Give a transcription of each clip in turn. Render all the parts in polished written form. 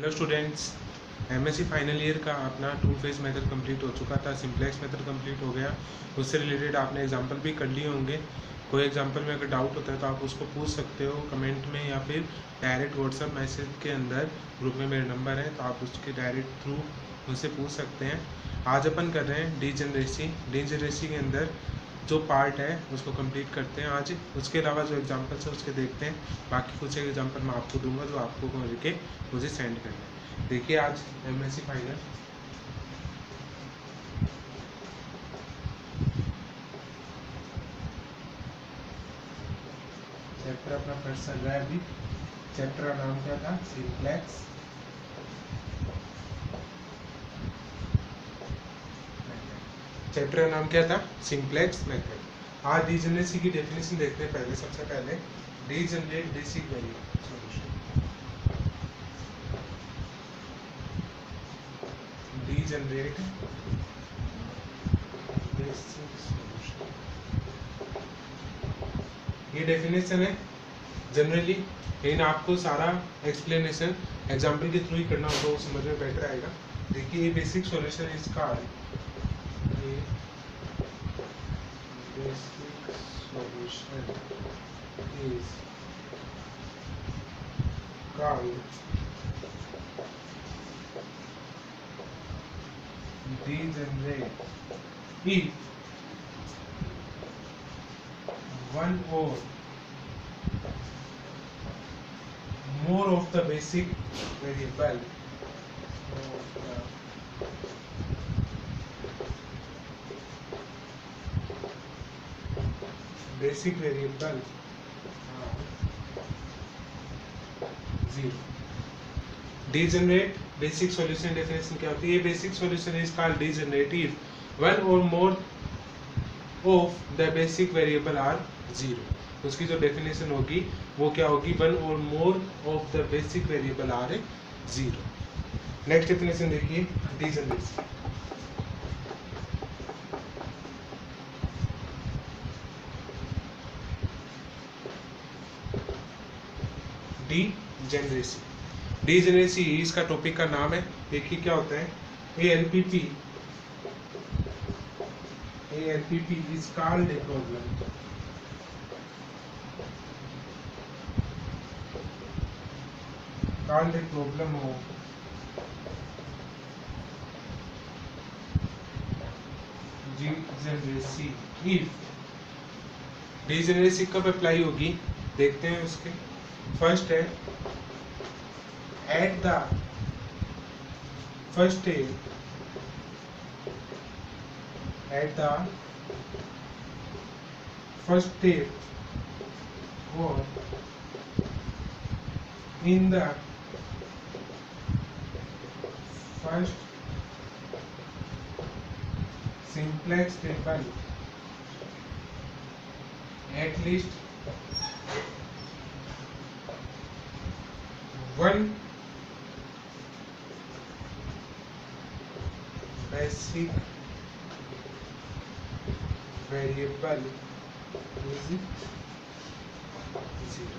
Hello students, MSc final year का अपना two phase method complete हो चुका था। सिंप्लेक्स मेथड कंप्लीट हो गया। उससे रिलेटेड आपने एग्जांपल भी कर लिए होंगे। कोई एग्जांपल में अगर डाउट होता है तो आप उसको पूछ सकते हो कमेंट में, या फिर डायरेक्ट व्हाट्सएप मैसेज के अंदर ग्रुप में मेरा नंबर है, तो आप उसके डायरेक्ट थ्रू मुझसे पूछ सकते हैं। आज अपन कर रहे हैं डीजनरेसी के अंदर जो पार्ट है उसको कंप्लीट करते हैं आज। उसके अलावा जो एग्जांपल्स है उसके देखते हैं। बाकी कुछ एग्जांपल मैं आपको दूंगा जो आपको करके मुझे सेंड करना है। देखिए आज एमएससी फाइनल चैप्टर अपना फर्स्ट चल रहा है अभी। चैप्टर का नाम क्या था? सिंप्लेक्स। चैप्टर का नाम क्या था? Simplex method. आज डीजनरेसी की डेफिनेशन देखते हैं। पहले सबसे पहले degenerate basic variable solution. Degenerate basic solution, ये डेफिनेशन है जनरली, लेकिन आपको सारा एक्सप्लेनेशन एग्जाम्पल के थ्रू ही करना होगा, वो समझ में बेटर आएगा। देखिए, ये basic solution is called basic solution is called degenerate if one or more of the basic variable zero. Degenerate basic solution definition क्या होती है? Basic solution is called degenerate if one or more of the basic variable are zero. उसकी जो definition होगी वो क्या होगी? One और more of the basic variable are zero. Next definition देखिए, डीजनरेसी। डीजनरेसी इसका टॉपिक का नाम है। देखिए क्या होता है, ALPP is called a problem of degeneracy if degeneracy कब अप्लाई होगी देखते हैं। उसके फर्स्ट है at the first step or in the first simplex table at least one basic variable is zero.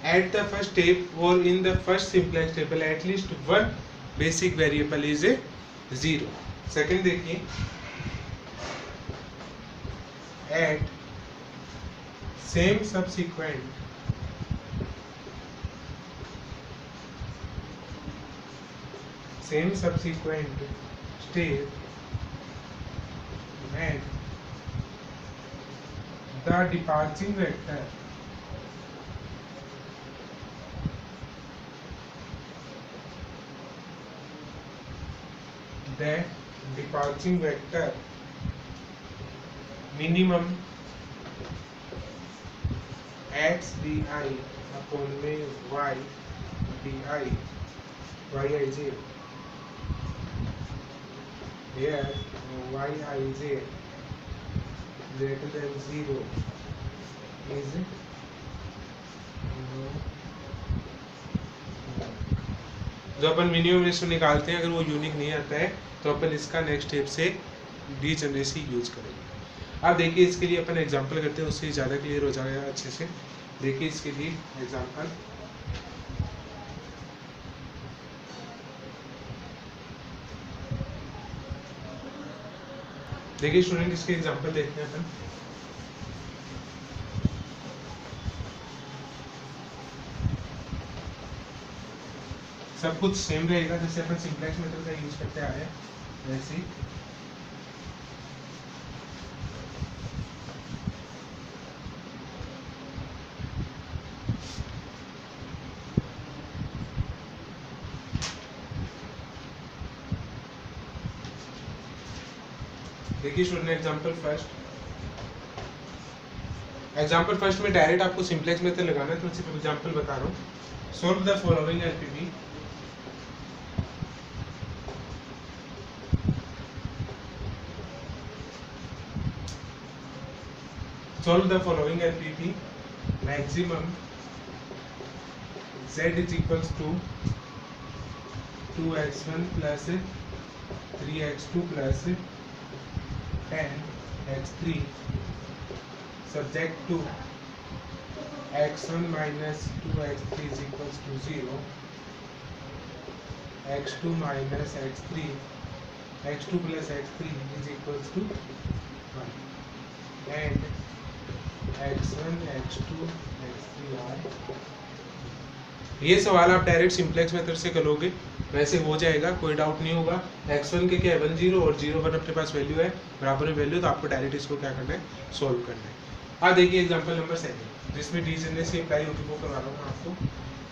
At the first step or in the first simplex table at least one basic variable is a zero. Second देखिए, at same subsequent step when the departing vector minimum x di upon y di yij, here yij greater than 0 is जो अपन minimum ratio निकालते हैं, अगर वो unique नहीं आता है तो अपन इसका नेक्स्ट स्टेप से डीजनरेसी यूज करेंगे। अब देखिए, इसके लिए अपन एग्जांपल करते हैं, उससे ज़्यादा क्लियर हो जाएगा अच्छे से। देखिए इसके लिए एग्जांपल, देखिए स्टूडेंट, इसके एग्जांपल देखते हैं अपन। सब कुछ सेम रहेगा जैसे अपन सिंप्लेक्स मेथड का यूज करते आए हैं वैसे ही। देखिए स्टूडेंट, एग्जाम्पल फर्स्ट में डायरेक्ट आपको सिंप्लेक्स मेथड लगाना है, तो मैं सिर्फ एग्जाम्पल बता रहा हूँ। Solve the following LPP. Solve the following LPP. Maximum z is equals to 2x1 plus 3x2 plus 10x3 subject to x1 minus 2x3 is equals to 0, x2 minus x3, x2 plus x3 is equals to 1, and x1 x2 x3 are। ये सवाल आप direct simplex method से करोगे, वैसे हो जाएगा, कोई doubt नहीं होगा। x1 के क्या है 1 0 और 0 1 अपने पास वैल्यू है, बराबर में वैल्यू, तो आपको डायरेक्ट इसको क्या करना है, सोल्व करना है। हाँ देखिए एग्जांपल नंबर 2 जिसमें डिजनरेसी अप्लाई होगी वो करवा रहा हूँ आपको।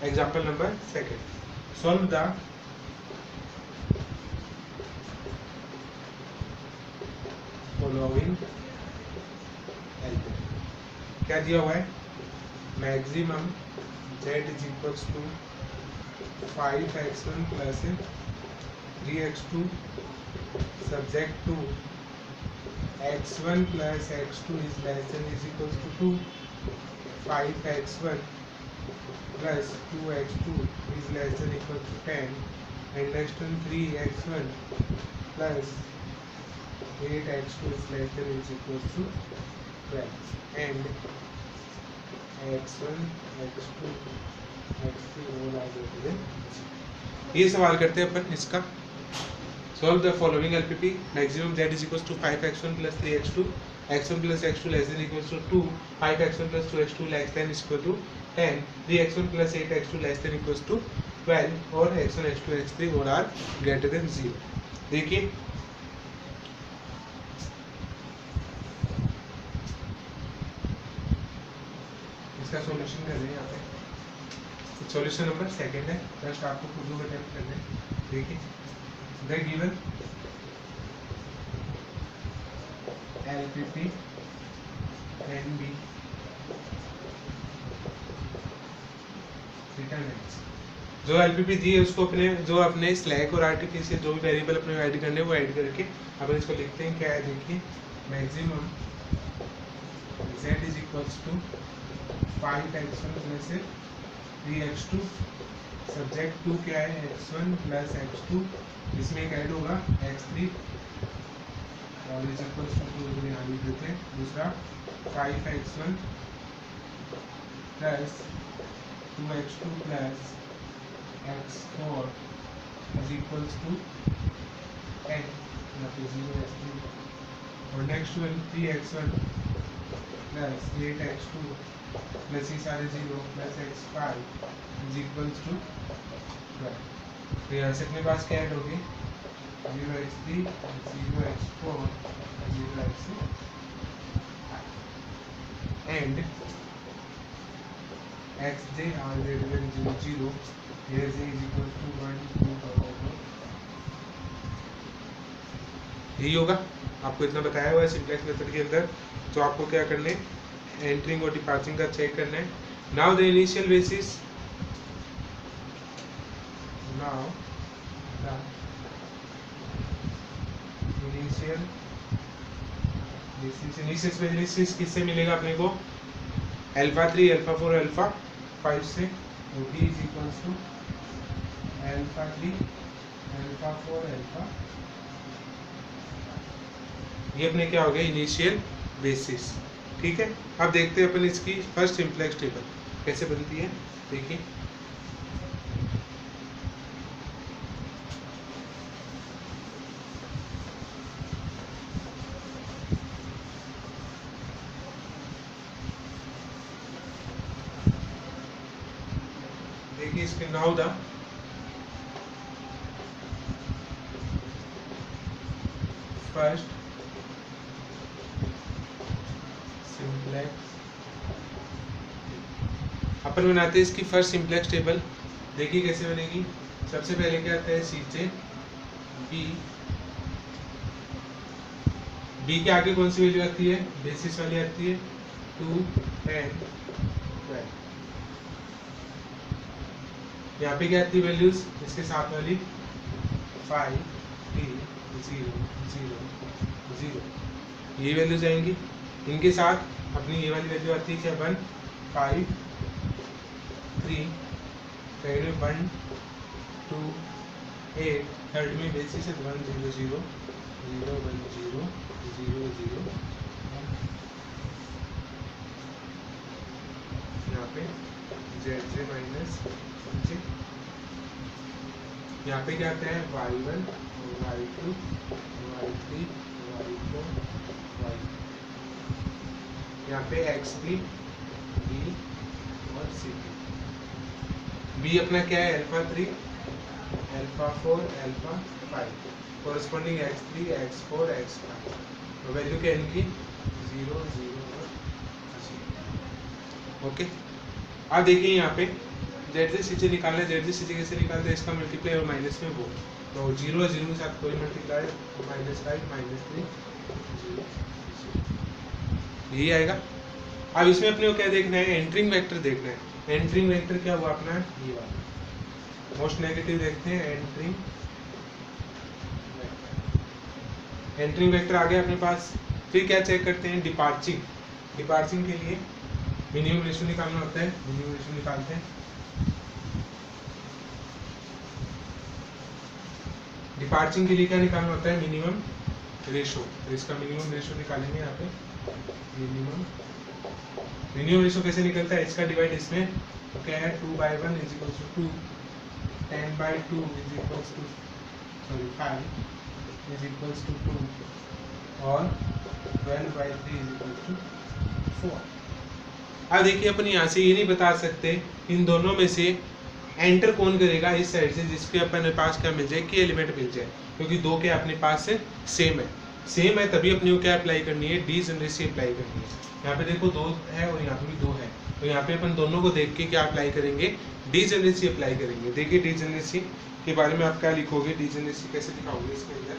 Example number 2, solve the following. क्या दिया हुआ है, maximum z is equals to 5x1 plus 3x2 subject to x1 plus x2 is less than is equals to 2, 5x1 plus 2x2 is less than equal to 10, and next one 3x1 plus 8x2 is less than is equals to 12, and x1 x2 x3 all are greater than 0। ये सवाल करते हैं अपन इसका। Solve the following LPP. Maximum z is equals to 5x1 plus 3x2, x1 plus x2 less than equals to 2, 5x1 plus 2x2 less than is equal to 10, 3x1 plus 8x2 less than equals to 12, और x1 x2 x3 all are greater than 0। देखिए इसका solution कर रहे हैं यहाँ पे। Solution number 2 है, just आपको खुद को अटेम्प्ट करना है। देखिए the given LPP can be determines. जो एलपीपी दी है उसको अपने स्लैक और आर्टिफिशियल जो भी वेरिएबल अपने ऐड करने हैं वो ऐड करके अपन इसको लिखते हैं। क्या है देखिए, maximum z is equals to 5x1 plus 3x2 subject to क्या है x1 प्लस x2, इसमें एक ऐड होगा x3 और इज इक्वल्स टू 2 यहाँ लिख देते हैं। दूसरा 5x1 plus 2x2 plus x4 is equals to 10, यहाँ पे 0 और next one 3x1 plus 8x2 plus ये सारे 0 plus x5 is equals to 12। तो यहाँ से अपने पास क्या ऐड होगी 0x3 0x4 0x5 and xj are greater than 0 0, here j is equal to 1 2 4। यही होगा, आपको इतना बताया हुआ है सिंप्लेक्स मेथड के अंदर। तो आपको क्या करना है, एंटरिंग और डिपार्चरिंग का चेक करना है। Now the initial basis, now the initial basis किससे मिलेगा अपने को, अल्फा 3 अल्फा 4 अल्फा 5 से। तो d is equals to alpha 3 alpha 4 alpha, ये अपने क्या हो गया इनिशियल बेसिस। ठीक है, अब देखते हैं अपन इसकी फर्स्ट सिंप्लेक्स टेबल कैसे बनती है। देखिए की screen now the first simplex, अपन बनाते हैं इसकी फर्स्ट सिंप्लेक्स टेबल। देखिए कैसे बनेगी। सबसे पहले क्या आता है, सीचे बी के आगे कौन सी वैल्यू आती है, बेसिस वाली आती है 2 10 12। यहाँ पे क्या आती है वैल्यूज, इसके साथ वाली 5 3 0 0 0, ये वैल्यूज आएंगी। इनके साथ अपनी ये वाली वैल्यू आती है क्या, 1 5 3, सेकंड में 1 2 8, थर्ड में बेसिस है 1 0 0 0 1 0 0 0, यहाँ पे z माइनस, यहाँ पे क्या आता है y1 y2 y3 y4 y, यहाँ पे x3 b और c3। b अपना क्या है, alpha 3 alpha 4 alpha 5, corresponding x3 x4 x5, तो वैल्यू क्या है इनकी 0 0 और 0। ओके, अब देखिए यहाँ पे जेड से सीचे निकालना है। जेड से सीचे कैसे निकालते हैं, इसका मल्टीप्लाई और माइनस में वो, तो 0 0 के साथ कोई मल्टीप्लाई, -5 -3 0 0, यही आएगा। अब इसमें अपने को क्या देखना है, एंट्रिंग वेक्टर देखना है। एंट्रिंग वेक्टर क्या हुआ अपना, ये वाला मोस्ट नेगेटिव देखते हैं। एंट्रिंग वेक्टर आ गया अपने पास। फिर क्या चेक करते हैं, डिपार्चिंग। डिपार्चिंग के लिए मिनिमम रेशियो निकालना होता है, मिनिमम रेशियो निकालते हैं। डिपार्चिंग के लिए क्या निकालना होता है, मिनिमम रेशियो। तो इसका मिनिमम रेशियो निकालेंगे यहाँ पे। मिनिमम रेशियो कैसे निकलता है, इसका डिवाइड इसमें, तो क्या है 2/1 is equal to 2, 10/2 is equal to 5 is equal to 2, और 12/3 इज इक्वल टू 4। अब देखिए अपन यहाँ से ये नहीं बता सकते इन दोनों में से एंटर कौन करेगा इस साइड से, जिसके अपने पास क्या मिल जाए, कि एलिमेंट मिल जाए, क्योंकि दो के अपने पास से सेम है तभी अपने को क्या अप्लाई करनी है, डीजेनरेसी अप्लाई करनी है। यहाँ पे देखो 2 है और यहाँ पे भी 2 है, तो यहाँ पे अपन दोनों को देख के क्या अप्लाई करेंगे, डीजेनरेसी अप्लाई करेंगे। देखिए डीजेनरेसी के बारे में आप क्या लिखोगे, डीजेनरेसी कैसे दिखाओगे इसके अंदर,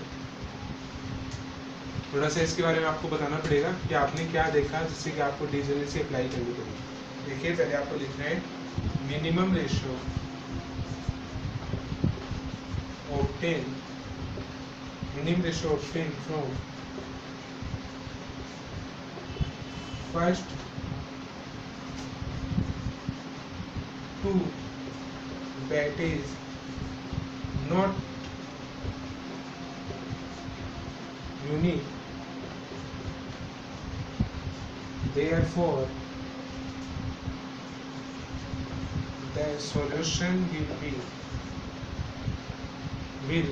थोड़ा सा इसके बारे में आपको बताना पड़ेगा कि आपने क्या देखा जिससे कि आपको डीजेनरेसी अप्लाई करनी पड़ेगी। देखिए पहले आपको लिखना है minimum ratio obtained from first 2 that is not unique, therefore the solution will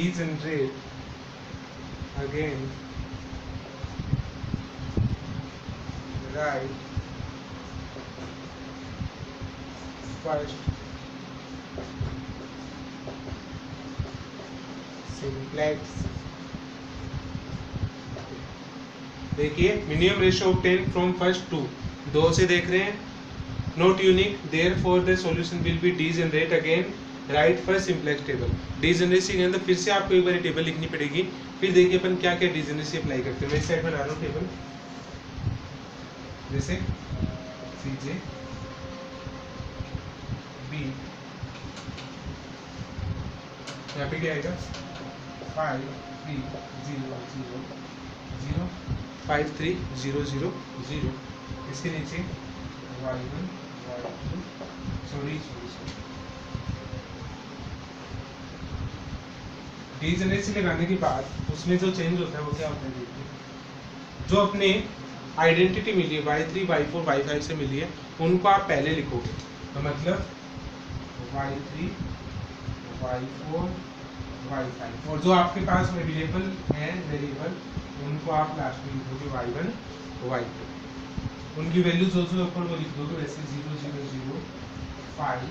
degenerate again, right first simplex. देखिए minimum ratio obtain from first 2 से देख रहे हैं, not unique, therefore the solution will be degenerate again, right first simplex table. Degeneracy के अंदर फिर से आपको एक बार टेबल लिखनी पड़ेगी। फिर देखिए अपन क्या क्या डीजेनरेसी अप्लाई करते हैं। मैं इस साइड बना रहा हूँ टेबल, जैसे सीजे बी, यहाँ पे क्या आएगा 5 3 0 0 0 5 3 0 0 0, इसके नीचे y1 y2 सॉरी डीजेनरेसी लगाने के बाद उसमें जो चेंज होता है वो क्या होता है, देखिए जो अपने आइडेंटिटी मिली है y3 y4 y5 से मिली है उनको आप पहले लिखोगे, तो मतलब y3 y4 y5, और जो आपके पास अवेलेबल है वेरिएबल उनको आप लास्ट में लिखोगे y1 y2। उनकी वैल्यूज ऑल्सो ऊपर वो लिख दोगे वैसे 0 0 0 5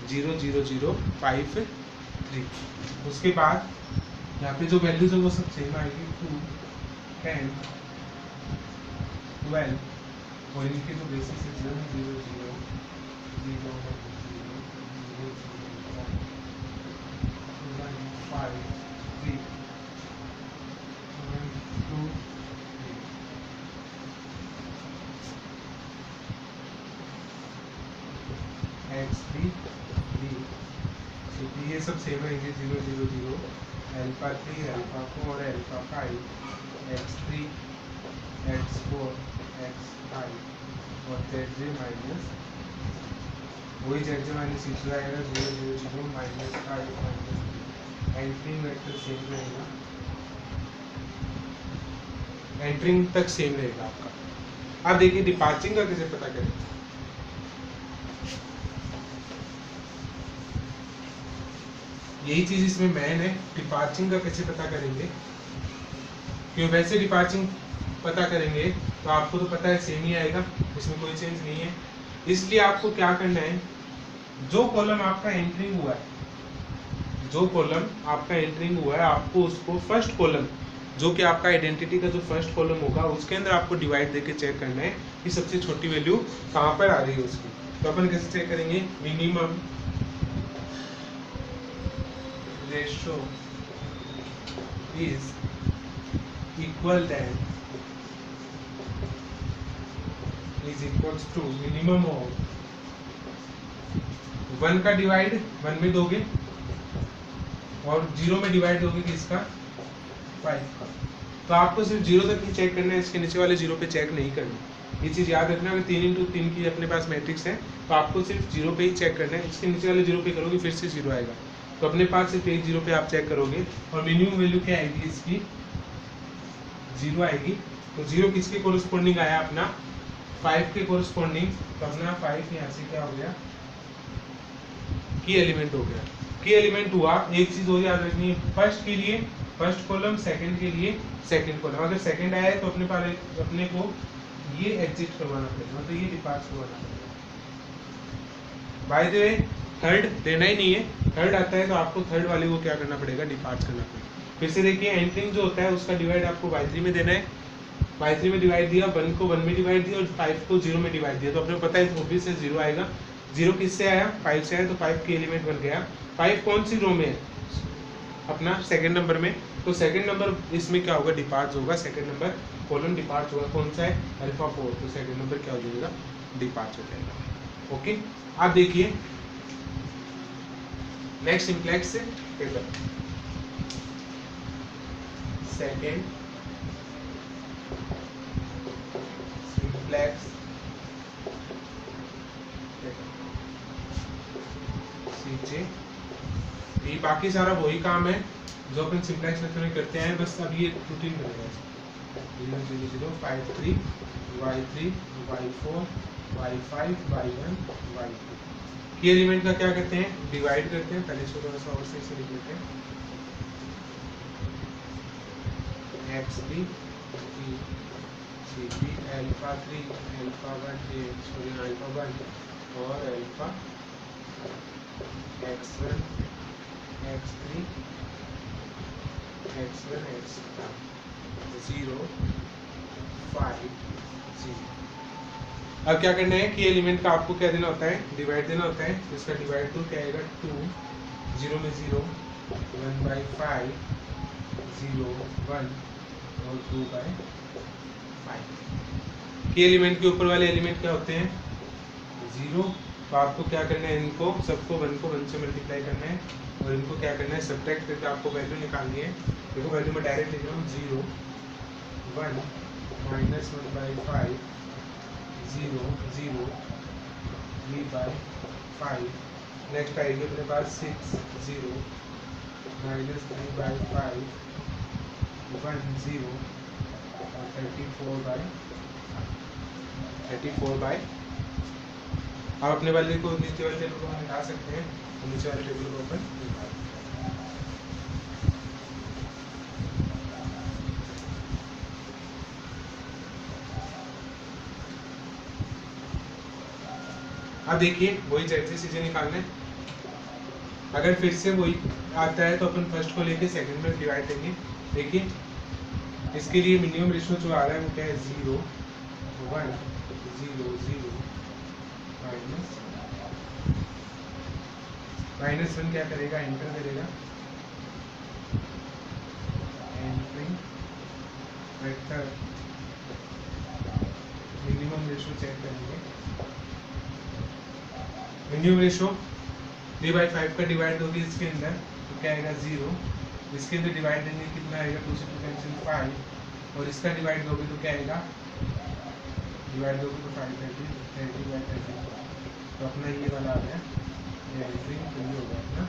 0 0 0 5 3। उसके बाद यहाँ पे जो वैल्यूज है वो सब सेम आएगी 2 10 12 और इनके जो बेसिस है 0 0 0 0 5 3 2 x3 b, ये सब सेम रहेंगे 0 0 0 alpha 3 alpha 4 alpha 5 x3 x4 x5 और zj माइनस वही zj माइनस सिक्स आएगा 0 0 0 minus 5 minus entering vector same रहेगा, एंट्रिंग तक सेम रहेगा आपका। अब देखिए डिपार्चिंग का कैसे पता करें। यही चीज इसमें मेन है, डिपार्चिंग का कैसे पता करेंगे। क्यों वैसे डिपार्चिंग पता करेंगे तो आपको तो पता है सेम ही आएगा, इसमें कोई चेंज नहीं है। इसलिए आपको क्या करना है, जो कॉलम आपका एंट्रिंग हुआ है, जो कॉलम आपका एंट्रिंग हुआ है आपको उसको फर्स्ट कॉलम जो कि आपका आइडेंटिटी का जो फर्स्ट कॉलम होगा उसके अंदर आपको डिवाइड देके चेक करना है कि सबसे छोटी वैल्यू कहाँ पर आ रही है उसकी। तो अपन कैसे चेक करेंगे, minimum ratio is equal than is equals to minimum of 1 का डिवाइड 1 में दोगे और 0 में डिवाइड दोगे किसका 5 का। तो आपको सिर्फ 0 तक ही चेक करना है, इसके नीचे वाले 0 पे चेक नहीं करना। ये चीज़ याद रखना, अगर 3 × 3 की अपने पास मैट्रिक्स है तो आपको सिर्फ 0 पे ही चेक करना है, इसके नीचे वाले 0 पे करोगे फिर से 0 आएगा। तो अपने पास सिर्फ एक 0 पे आप चेक करोगे और मिनिमम वैल्यू क्या आएगी इसकी 0 आएगी। तो 0 किसके कोरस्पोंडिंग आया अपना 5 के कोरस्पोंडिंग, तो अपना 5 यहाँ से क्या हो गया की एलिमेंट हो गया। की एलिमेंट हुआ। एक चीज और याद रखनी है, फर्स्ट के लिए फर्स्ट कॉलम, सेकंड के लिए सेकंड कॉलम। अगर सेकंड आया है तो अपने को ये एग्जिट करवाना पड़ेगा, मतलब ये डिपार्ट करवाना पड़ेगा। बाय द वे थर्ड देना ही नहीं है, थर्ड आता है तो आपको थर्ड वाले को क्या करना पड़ेगा डिपार्ट करना पड़ेगा। फिर से देखिए एंट्रिंग जो होता है उसका डिवाइड आपको y3 में देना है, y3 में डिवाइड दिया, 1 को 1 में डिवाइड दिया और 5 को 0 में डिवाइड दिया। तो अपने पता है ऑब्वियस है 0 आएगा। 0 किससे आया 5 से आया, तो 5 की एलिमेंट बन गया। 5 कौन सी रो में है अपना सेकंड नंबर में, तो सेकंड नंबर इसमें क्या होगा डिपार्ट होगा, सेकंड नंबर कॉलम डिपार्ट होगा। कौन सा है अल्फा 4, तो सेकंड नंबर क्या हो जाएगा डिपार्ट हो जाएगा। ओके आप देखिए next simplex table, second simplex सीचे। ये बाकी सारा वही काम है जो अपन सिंप्लेक्स मेथड में करते हैं, बस अब ये रूटीन बनेगा। 0 0 0 5 3 y3 y4 y5 y1 y2। की एलिमेंट का क्या करते हैं डिवाइड करते हैं, पहले इसको थोड़ा सा और से लिख लेते हैं। x3 c3 alpha 3 alpha 1 alpha 1 और alpha x1 x3 x1 x2 0 5 0। अब क्या करना है कि एलिमेंट का आपको क्या देना होता है डिवाइड देना होता है। तो इसका डिवाइड 2 क्या आएगा 2, 0 में 0 1/5 0 1 और 2/5। की एलिमेंट के ऊपर वाले एलिमेंट क्या होते हैं 0। तो आपको क्या करना है इनको सबको 1 को 1 से मल्टीप्लाई करना है और इनको क्या करना है सब्ट्रैक्ट करके आपको वैल्यू निकालनी है। देखो वैल्यू में डायरेक्ट लिख रहा हूँ 0 1 माइनस 1/5 0 0 3/5। नेक्स्ट आएगी अपने पास 6 0 माइनस 3/5 1 0 और 34/। आप अपने वाले को नीचे वाले टेबल को हटा सकते हैं, तो नीचे वाले टेबल को ओपन निकाल। अब देखिए वही जेड से सीधे निकालना है। अगर फिर से वही आता है तो अपन फर्स्ट को लेके सेकंड में डिवाइड देंगे। देखिए इसके लिए मिनिमम रेशियो जो आ रहा है वो क्या है 0 1 0 0 माइनस 1 क्या करेगा, एंटर करेगा, entering vector minimum ratio check करेंगे। मिनिमम रेशियो 3/5 का डिवाइड होगी इसके अंदर तो क्या आएगा 0, इसके अंदर डिवाइड देंगे कितना आएगा 2 से 2 कैंसिल 5, और इसका डिवाइड दोगे तो क्या आएगा, डिवाइड दोगे तो 5 30 तो अपना ये वाला आ गया, ये एंट्रिंग तो ये हो गया अपना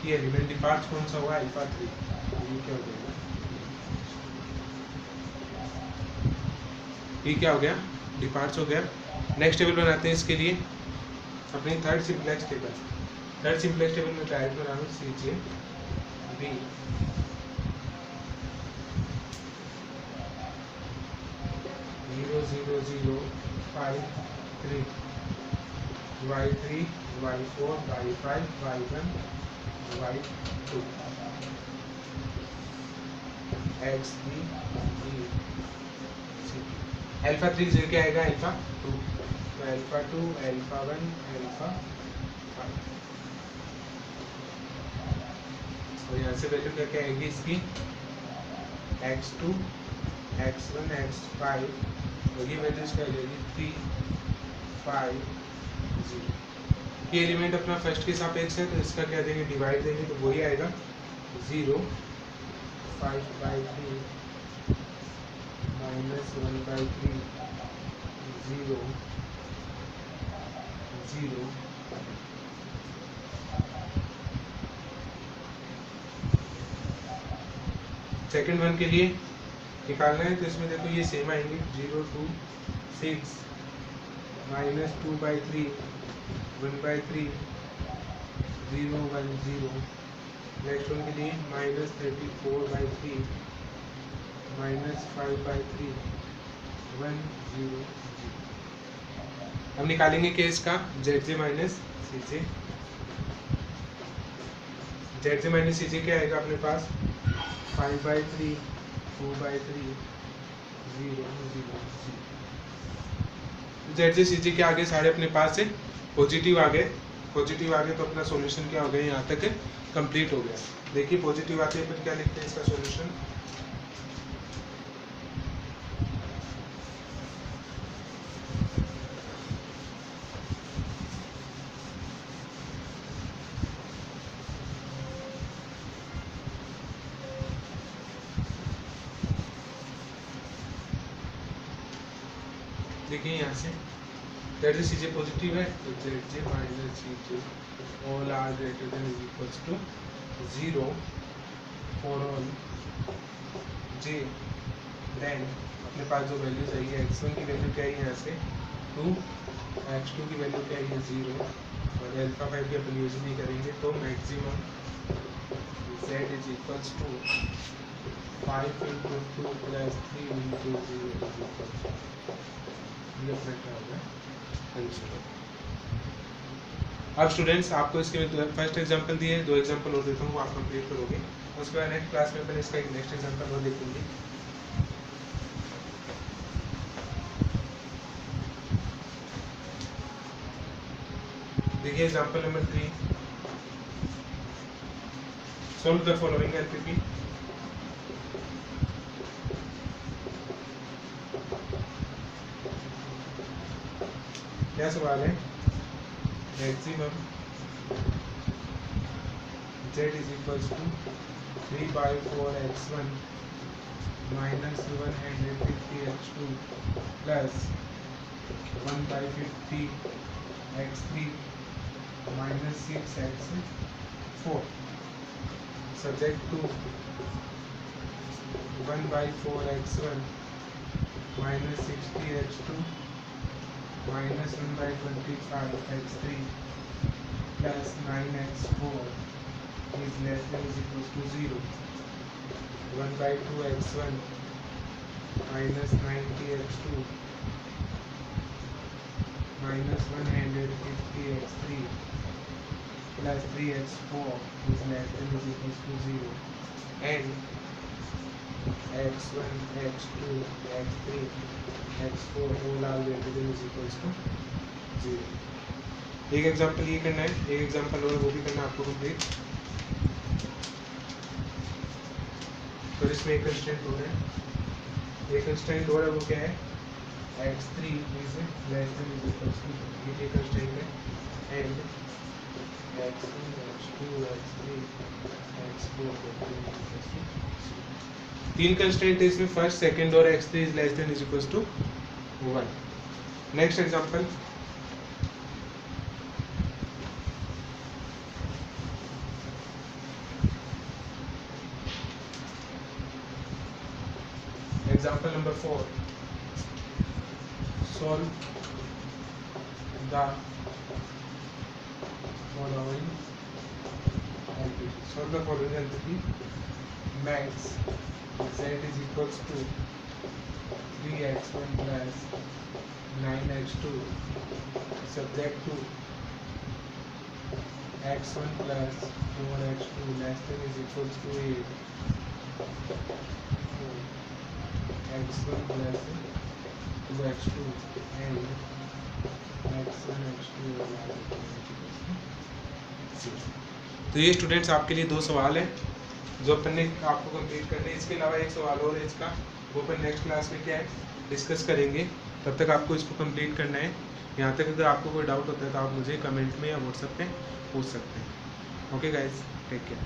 कि एलिमेंट डिपार्ट्स कौन सा होगा अल्फा 3, ये क्या हो जाएगा, ये क्या हो गया डिपार्ट्स हो गया। नेक्स्ट टेबल बनाते हैं इसके लिए अपनी third simplex table. Third simplex table में डायरेक्ट बना लो CJ B 0 0 0 5 3 y3 y4 y5 y1 y2 x3 b c। Alpha 3 से क्या आएगा अल्फा 2, तो अल्फा 2 अल्फा 1 अल्फा 5, तो यहाँ से वैल्यू क्या क्या आएगी इसकी x2 x1 x5, और ये वैल्यू इसका आ जाएगी 3 5 0। ये एलिमेंट अपना फर्स्ट के सापेक्ष है तो इसका क्या देंगे, डिवाइड देंगे तो वही आएगा 0 5/3 -1/3 0 0। सेकेंड वन के लिए निकालना है तो इसमें देखो ये सेम आएंगे 0 2 6 -2/3 1/3 0 1 0। नेक्स्ट वन के लिए -34/3 -5/3 1 0 0। हम निकालेंगे केस का ZJ minus CJ। ZJ minus CJ क्या आएगा अपने पास 5/3 4/3 0 0 0। ZJ CJ के आगे सारे अपने पास से पॉजिटिव आ गए, पॉजिटिव आ गए तो अपना सॉल्यूशन क्या हो गया, यहाँ तक कंप्लीट हो गया। देखिए पॉजिटिव आते हैं फिर क्या लिखते हैं इसका सॉल्यूशन, देखिए यहाँ से ZJ CJ पॉजिटिव है तो ZJ minus CJ all are greater than equals to 0 for all J, then अपने पास जो वैल्यू चाहिए x1 की वैल्यू क्या है यहाँ से 2, x2 की वैल्यू क्या है 0, और अल्फा 5 की अपन यूज नहीं करेंगे तो maximum Z is equals to 5 × 2 + 3 × 0 is equals, ये अपना क्या होगा आंसर। अब स्टूडेंट्स आपको इसके फर्स्ट एग्जांपल दिए, 2 एग्जांपल और देता हूँ वो आप कंप्लीट करोगे, उसके बाद नेक्स्ट क्लास में अपन इसका एक नेक्स्ट एग्जांपल और देखेंगे। देखिए example number 3, solve the following LPP। क्या सवाल है, maximum Z is equals to 3/4 x1 -150 x2 plus 1/50 x3 -6 x4 subject to 1/4 x1 -60 x2 -1/25 x3 plus 9 x4 is less than is equals to 0. 1/2 x1 minus 90 x2 -150x3 plus 3x4 is less than or equals to 0 and x1 x2 x3 x4 all are greater than is equals to 0। एक example ये करना है, एक example और वो भी करना है आपको कंप्लीट। तो इसमें एक कंस्ट्रेंट हो रहा है, एक कंस्ट्रेंट हो रहा है वो क्या है x3 is less than is equals to ये कंस्ट्रेंट है and x1 x2 x3 x4 तीन कंस्ट्रेंट है इसमें, फर्स्ट सेकंड और x3 is less than is equals to 1। Next example Example number 4. Solve the following LPT. Solve the following LPT. Max z is equals to 3x1 plus 9x2 subject to x1 plus 4x2 less than is equals to 8. x1 plus 2x2 and x1 x2 तो ये students आपके लिए दो सवाल हैं जो अपन ने आपको कंप्लीट करने। इसके अलावा एक सवाल और है इसका, वो अपन नेक्स्ट क्लास में क्या है डिस्कस करेंगे। तब तक आपको इसको कंप्लीट करना है। यहाँ तक अगर आपको कोई डाउट होता है तो आप मुझे कमेंट में या व्हाट्सएप पे पूछ सकते हैं। Okay guys, take care.